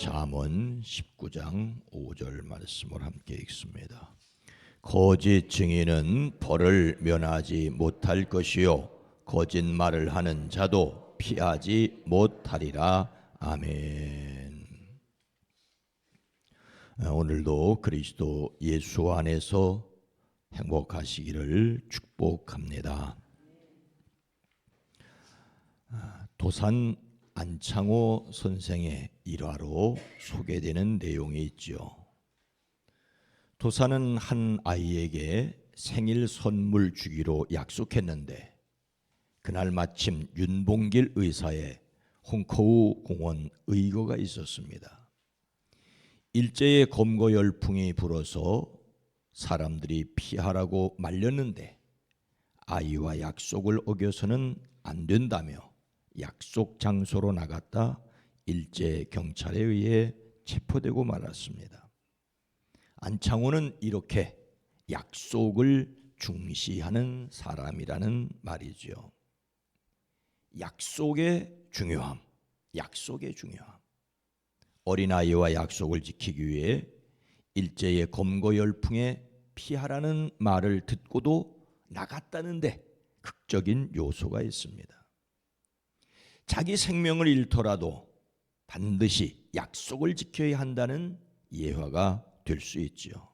잠언 19장 5절 말씀을 함께 읽습니다. 거짓 증인은 벌을 면하지 못할 것이요 거짓말을 하는 자도 피하지 못하리라. 아멘. 오늘도 그리스도 예수 안에서 행복하시기를 축복합니다. 도산 안창호 선생의 일화로 소개되는 내용이 있죠. 도산은 한 아이에게 생일 선물 주기로 약속했는데 그날 마침 윤봉길 의사의 홍커우 공원 의거가 있었습니다. 일제의 검거 열풍이 불어서 사람들이 피하라고 말렸는데 아이와 약속을 어겨서는 안 된다며 약속 장소로 나갔다 일제 경찰에 의해 체포되고 말았습니다. 안창호는 이렇게 약속을 중시하는 사람이라는 말이죠. 약속의 중요함. 어린아이와 약속을 지키기 위해 일제의 검거 열풍에 피하라는 말을 듣고도 나갔다는데 극적인 요소가 있습니다. 자기 생명을 잃더라도 반드시 약속을 지켜야 한다는 예화가 될 수 있죠.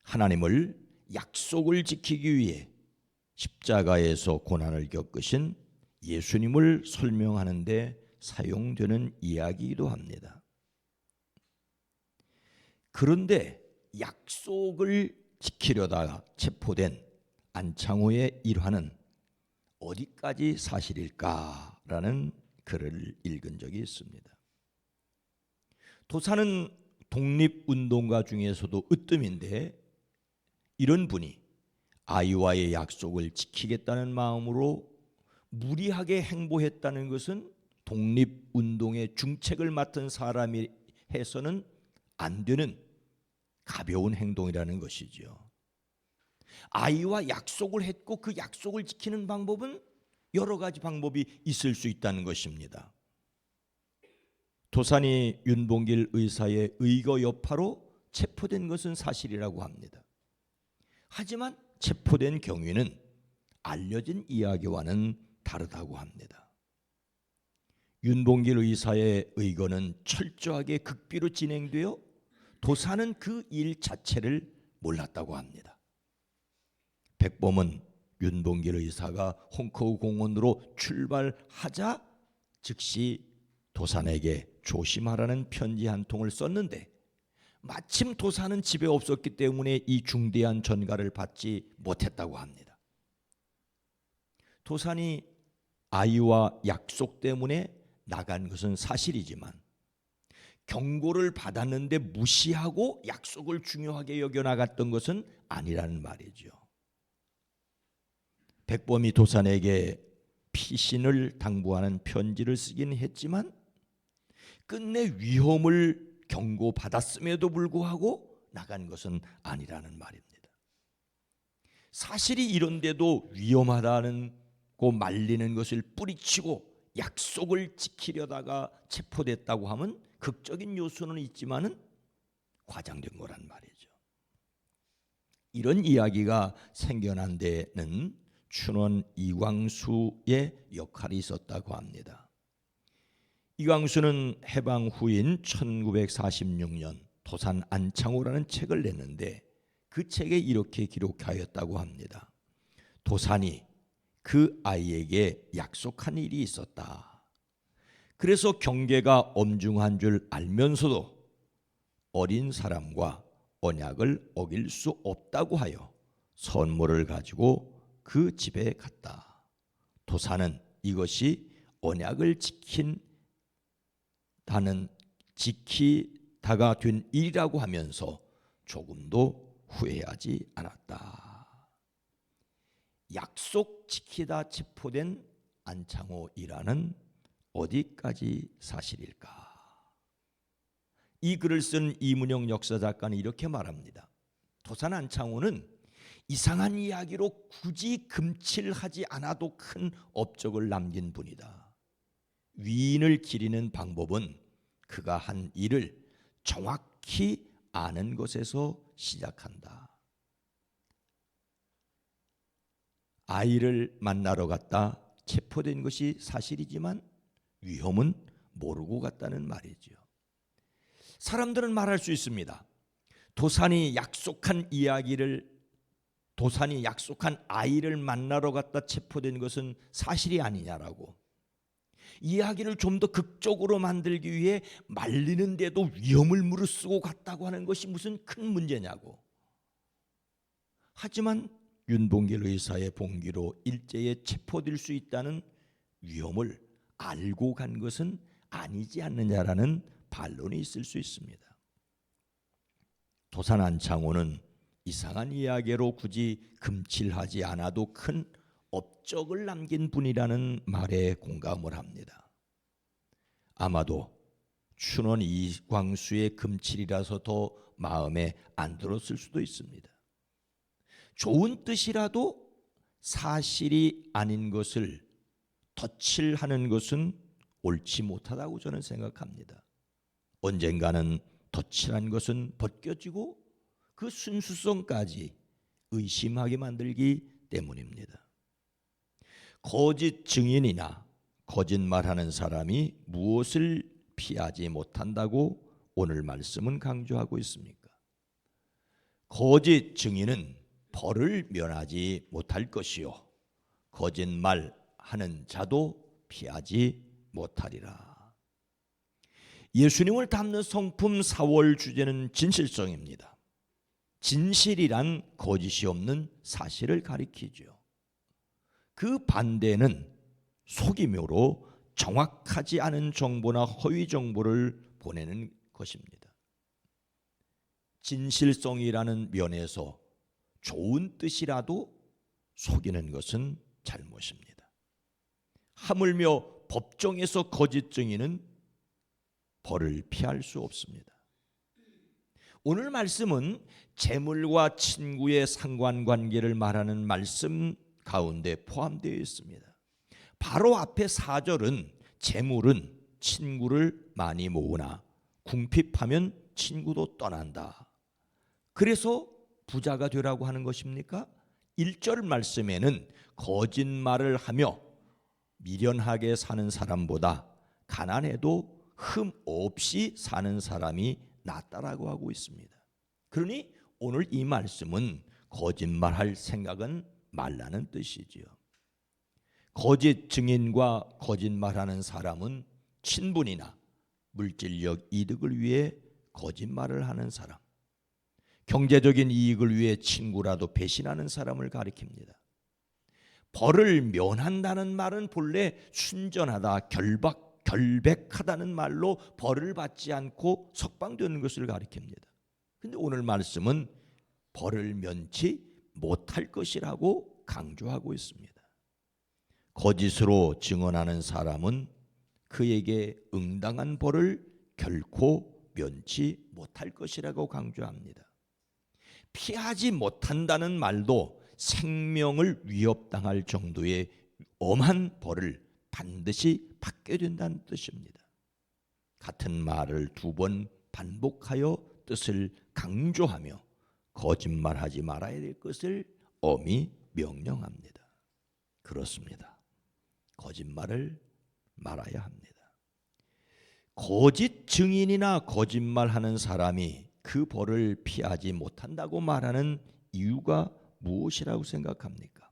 하나님을 약속을 지키기 위해 십자가에서 고난을 겪으신 예수님을 설명하는 데 사용되는 이야기이기도 합니다. 그런데 약속을 지키려다가 체포된 안창호의 일화는 어디까지 사실일까라는 글을 읽은 적이 있습니다. 도산은 독립운동가 중에서도 으뜸인데 이런 분이 아이와의 약속을 지키겠다는 마음으로 무리하게 행보했다는 것은 독립운동의 중책을 맡은 사람이 해서는 안 되는 가벼운 행동이라는 것이지요. 아이와 약속을 했고 그 약속을 지키는 방법은 여러 가지 방법이 있을 수 있다는 것입니다. 도산이 윤봉길 의사의 의거 여파로 체포된 것은 사실이라고 합니다. 하지만 체포된 경위는 알려진 이야기와는 다르다고 합니다. 윤봉길 의사의 의거는 철저하게 극비로 진행되어 도산은 그 일 자체를 몰랐다고 합니다. 백범은 윤봉길 의사가 홍커우 공원으로 출발하자 즉시 도산에게 조심하라는 편지 한 통을 썼는데 마침 도산은 집에 없었기 때문에 이 중대한 전가를 받지 못했다고 합니다. 도산이 아이와 약속 때문에 나간 것은 사실이지만 경고를 받았는데 무시하고 약속을 중요하게 여겨 나갔던 것은 아니라는 말이죠. 백범이 도산에게 피신을 당부하는 편지를 쓰긴 했지만 끝내 위험을 경고받았음에도 불구하고 나간 것은 아니라는 말입니다. 사실이 이런데도 위험하다는 고 말리는 것을 뿌리치고 약속을 지키려다가 체포됐다고 하면 극적인 요소는 있지만은 과장된 거란 말이죠. 이런 이야기가 생겨난 데는 춘원 이광수의 역할이 있었다고 합니다. 이광수는 해방 후인 1946년 도산 안창호라는 책을 냈는데 그 책에 이렇게 기록하였다고 합니다. 도산이 그 아이에게 약속한 일이 있었다. 그래서 경계가 엄중한 줄 알면서도 어린 사람과 언약을 어길 수 없다고 하여 선물을 가지고 그 집에 갔다. 도산은 이것이 언약을 지키다가 된 일이라고 하면서 조금도 후회하지 않았다. 약속 지키다 체포된 안창호 일화는 어디까지 사실일까? 이 글을 쓴 이문영 역사작가는 이렇게 말합니다. 도산 안창호는 이상한 이야기로 굳이 금칠하지 않아도 큰 업적을 남긴 분이다. 위인을 기리는 방법은 그가 한 일을 정확히 아는 것에서 시작한다. 아이를 만나러 갔다 체포된 것이 사실이지만 위험은 모르고 갔다는 말이지요. 사람들은 말할 수 있습니다. 도산이 약속한 아이를 만나러 갔다 체포된 것은 사실이 아니냐라고. 이야기를 좀 더 극적으로 만들기 위해 말리는데도 위험을 무릅쓰고 갔다고 하는 것이 무슨 큰 문제냐고. 하지만 윤봉길 의사의 봉기로 일제에 체포될 수 있다는 위험을 알고 간 것은 아니지 않느냐라는 반론이 있을 수 있습니다. 도산 안창호는 이상한 이야기로 굳이 금칠하지 않아도 큰 업적을 남긴 분이라는 말에 공감을 합니다. 아마도 춘원 이광수의 금칠이라서 더 마음에 안 들었을 수도 있습니다. 좋은 뜻이라도 사실이 아닌 것을 덧칠하는 것은 옳지 못하다고 저는 생각합니다. 언젠가는 덧칠한 것은 벗겨지고 그 순수성까지 의심하게 만들기 때문입니다. 거짓 증인이나 거짓말하는 사람이 무엇을 피하지 못한다고 오늘 말씀은 강조하고 있습니까? 거짓 증인은 벌을 면하지 못할 것이요 거짓말하는 자도 피하지 못하리라. 예수님을 닮는 성품 4월 주제는 진실성입니다. 진실이란 거짓이 없는 사실을 가리키죠. 그 반대는 속임으로 정확하지 않은 정보나 허위 정보를 보내는 것입니다. 진실성이라는 면에서 좋은 뜻이라도 속이는 것은 잘못입니다. 하물며 법정에서 거짓 증인은 벌을 피할 수 없습니다. 오늘 말씀은 재물과 친구의 상관관계를 말하는 말씀 가운데 포함되어 있습니다. 바로 앞에 4절은 재물은 친구를 많이 모으나 궁핍하면 친구도 떠난다. 그래서 부자가 되라고 하는 것입니까? 1절 말씀에는 거짓말을 하며 미련하게 사는 사람보다 가난해도 흠 없이 사는 사람이 낫다라고 하고 있습니다. 그러니 오늘 이 말씀은 거짓말할 생각은 말라는 뜻이지요. 거짓 증인과 거짓말하는 사람은 친분이나 물질적 이득을 위해 거짓말을 하는 사람, 경제적인 이익을 위해 친구라도 배신하는 사람을 가리킵니다. 벌을 면한다는 말은 본래 순전하다, 결백하다는 말로 벌을 받지 않고 석방되는 것을 가리킵니다. 그런데 오늘 말씀은 벌을 면치 못할 것이라고 강조하고 있습니다. 거짓으로 증언하는 사람은 그에게 응당한 벌을 결코 면치 못할 것이라고 강조합니다. 피하지 못한다는 말도 생명을 위협당할 정도의 엄한 벌을 반드시 받게 된다는 뜻입니다. 같은 말을 2번 반복하여 뜻을 강조하며 거짓말하지 말아야 될 것을 엄히 명령합니다. 그렇습니다. 거짓말을 말아야 합니다. 거짓 증인이나 거짓말하는 사람이 그 벌을 피하지 못한다고 말하는 이유가 무엇이라고 생각합니까?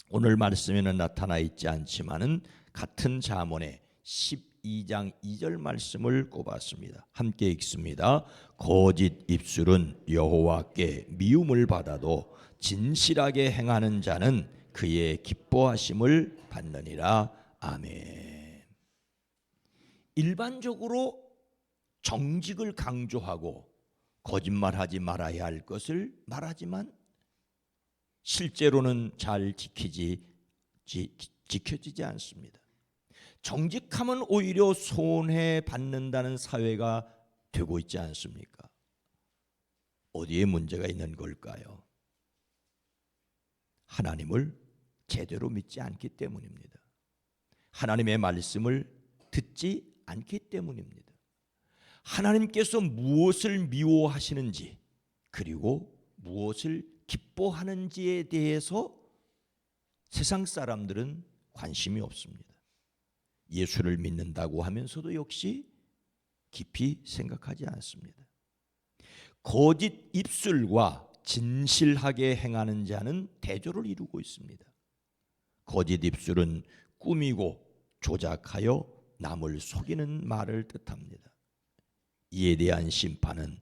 오늘 말씀에는 나타나 있지 않지만은 같은 잠언의 12장 2절 말씀을 꼽았습니다. 함께 읽습니다. 거짓 입술은 여호와께 미움을 받아도 진실하게 행하는 자는 그의 기뻐하심을 받느니라. 아멘. 일반적으로 정직을 강조하고 거짓말하지 말아야 할 것을 말하지만 실제로는 잘 지켜지지 않습니다. 정직함은 오히려 손해받는다는 사회가 되고 있지 않습니까? 어디에 문제가 있는 걸까요? 하나님을 제대로 믿지 않기 때문입니다. 하나님의 말씀을 듣지 않기 때문입니다. 하나님께서 무엇을 미워하시는지 그리고 무엇을 기뻐하는지에 대해서 세상 사람들은 관심이 없습니다. 예수를 믿는다고 하면서도 역시 깊이 생각하지 않습니다. 거짓 입술과 진실하게 행하는 자는 대조를 이루고 있습니다. 거짓 입술은 꾸미고 조작하여 남을 속이는 말을 뜻합니다. 이에 대한 심판은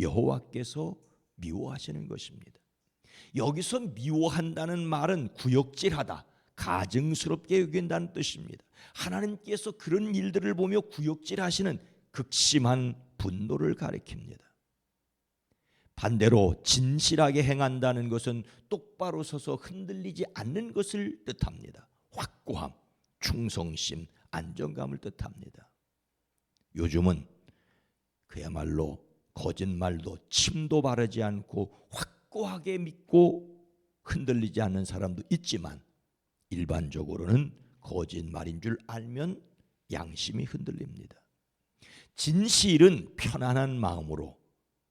여호와께서 미워하시는 것입니다. 여기서 미워한다는 말은 구역질하다, 가증스럽게 여긴다는 뜻입니다. 하나님께서 그런 일들을 보며 구역질하시는 극심한 분노를 가리킵니다. 반대로 진실하게 행한다는 것은 똑바로 서서 흔들리지 않는 것을 뜻합니다. 확고함, 충성심, 안정감을 뜻합니다. 요즘은 그야말로 거짓말도 침도 바르지 않고 확고하게 믿고 흔들리지 않는 사람도 있지만 일반적으로는 거짓말인 줄 알면 양심이 흔들립니다. 진실은 편안한 마음으로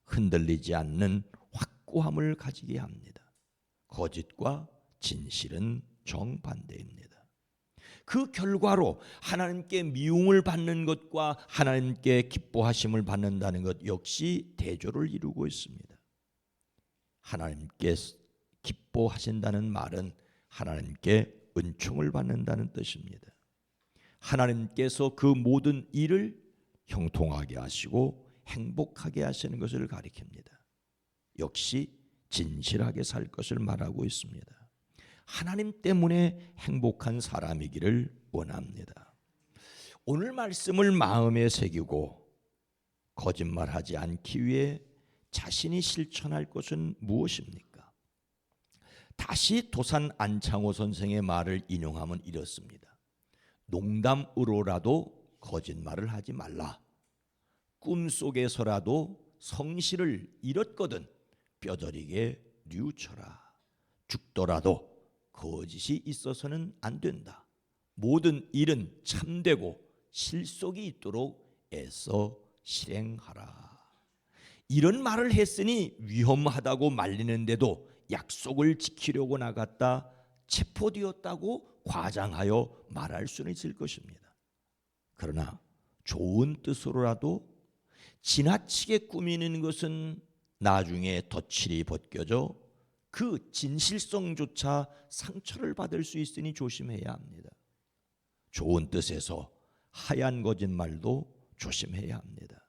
흔들리지 않는 확고함을 가지게 합니다. 거짓과 진실은 정반대입니다. 그 결과로 하나님께 미움을 받는 것과 하나님께 기뻐하심을 받는다는 것 역시 대조를 이루고 있습니다. 하나님께 기뻐하신다는 말은 하나님께 은총을 받는다는 뜻입니다. 하나님께서 그 모든 일을 형통하게 하시고 행복하게 하시는 것을 가리킵니다. 역시 진실하게 살 것을 말하고 있습니다. 하나님 때문에 행복한 사람이기를 원합니다. 오늘 말씀을 마음에 새기고 거짓말하지 않기 위해 자신이 실천할 것은 무엇입니까? 다시 도산 안창호 선생의 말을 인용하면 이렇습니다. 농담으로라도 거짓말을 하지 말라. 꿈속에서라도 성실을 잃었거든 뼈저리게 뉘우쳐라. 죽더라도 거짓이 있어서는 안 된다. 모든 일은 참되고 실속이 있도록 애써 실행하라. 이런 말을 했으니 위험하다고 말리는데도 약속을 지키려고 나갔다 체포되었다고 과장하여 말할 수는 있을 것입니다. 그러나 좋은 뜻으로라도 지나치게 꾸미는 것은 나중에 덧칠이 벗겨져 그 진실성조차 상처를 받을 수 있으니 조심해야 합니다. 좋은 뜻에서 하얀 거짓말도 조심해야 합니다.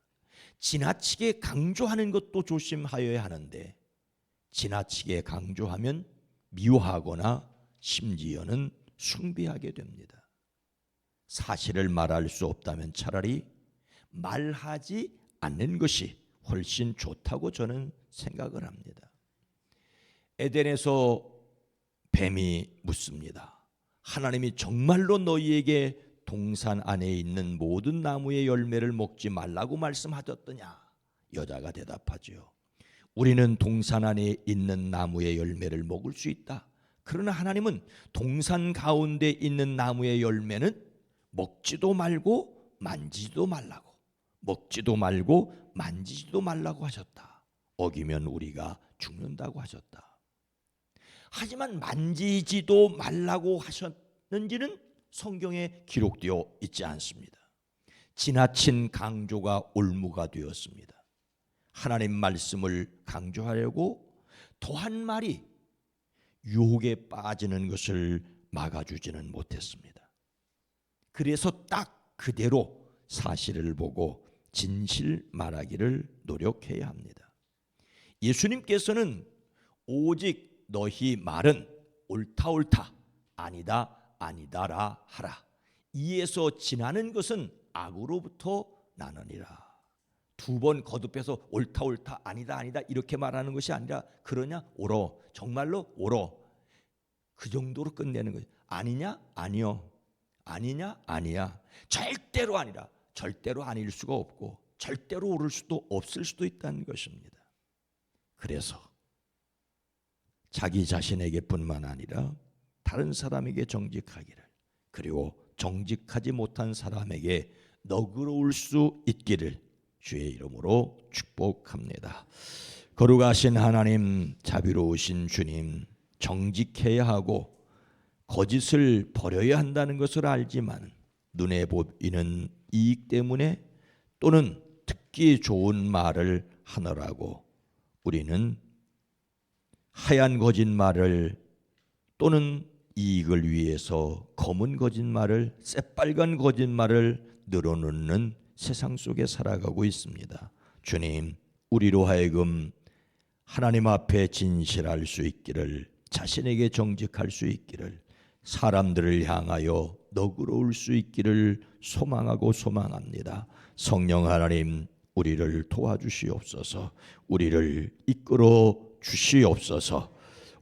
지나치게 강조하는 것도 조심하여야 하는데 지나치게 강조하면 미워하거나 심지어는 숭배하게 됩니다. 사실을 말할 수 없다면 차라리 말하지 않는 것이 훨씬 좋다고 저는 생각을 합니다. 에덴에서 뱀이 묻습니다. 하나님이 정말로 너희에게 동산 안에 있는 모든 나무의 열매를 먹지 말라고 말씀하셨더냐? 여자가 대답하지요. 우리는 동산 안에 있는 나무의 열매를 먹을 수 있다. 그러나 하나님은 동산 가운데 있는 나무의 열매는 먹지도 말고 만지지도 말라고, 먹지도 말고 만지지도 말라고 하셨다. 어기면 우리가 죽는다고 하셨다. 하지만 만지지도 말라고 하셨는지는 성경에 기록되어 있지 않습니다. 지나친 강조가 올무가 되었습니다. 하나님 말씀을 강조하려고 더한 말이 유혹에 빠지는 것을 막아주지는 못했습니다. 그래서 딱 그대로 사실을 보고 진실 말하기를 노력해야 합니다. 예수님께서는 오직 너희 말은 옳다 옳다 아니다 아니다라 하라. 이에서 지나는 것은 악으로부터 나느니라. 두 번 거듭해서 옳다 옳다 아니다 아니다 이렇게 말하는 것이 아니라 그러냐 옳어 정말로 옳어 그 정도로 끝내는 거예요. 아니냐 아니요 아니냐 아니야 절대로 아니라 절대로 아닐 수가 없고 절대로 옳을 수도 없을 수도 있다는 것입니다. 그래서 자기 자신에게뿐만 아니라 다른 사람에게 정직하기를 그리고 정직하지 못한 사람에게 너그러울 수 있기를 주의 이름으로 축복합니다. 거룩하신 하나님, 자비로우신 주님, 정직해야 하고 거짓을 버려야 한다는 것을 알지만 눈에 보이는 이익 때문에 또는 듣기 좋은 말을 하느라고 우리는 하얀 거짓말을 또는 이익을 위해서 검은 거짓말을, 새빨간 거짓말을 늘어놓는 세상 속에 살아가고 있습니다. 주님, 우리로 하여금 하나님 앞에 진실할 수 있기를, 자신에게 정직할 수 있기를, 사람들을 향하여 너그러울 수 있기를 소망하고 소망합니다. 성령 하나님, 우리를 도와주시옵소서. 우리를 이끌어 주시옵소서.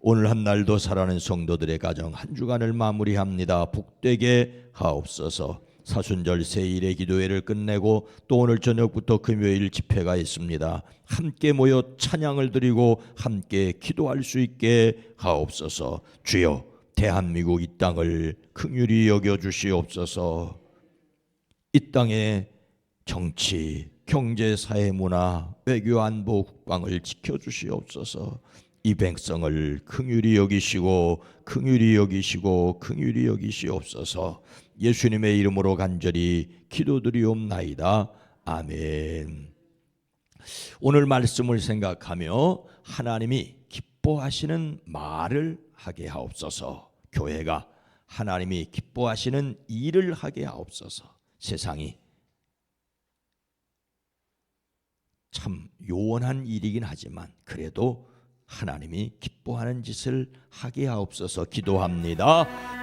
오늘 한 날도 살아가는 성도들의 가정 한 주간을 마무리합니다. 복되게 하옵소서. 사순절 세일의 기도회를 끝내고 또 오늘 저녁부터 금요일 집회가 있습니다. 함께 모여 찬양을 드리고 함께 기도할 수 있게 하옵소서. 주여, 대한민국 이 땅을 긍휼히 여겨 주시옵소서. 이 땅의 정치, 경제, 사회, 문화, 외교, 안보, 국방을 지켜주시옵소서. 이 백성을 긍휼히 여기시고 긍휼히 여기시고 긍휼히 여기시옵소서. 예수님의 이름으로 간절히 기도드리옵나이다. 아멘. 오늘 말씀을 생각하며 하나님이 기뻐하시는 말을 하게 하옵소서. 교회가 하나님이 기뻐하시는 일을 하게 하옵소서. 세상이 참 요원한 일이긴 하지만 그래도 하나님이 기뻐하는 짓을 하게 하옵소서. 기도합니다.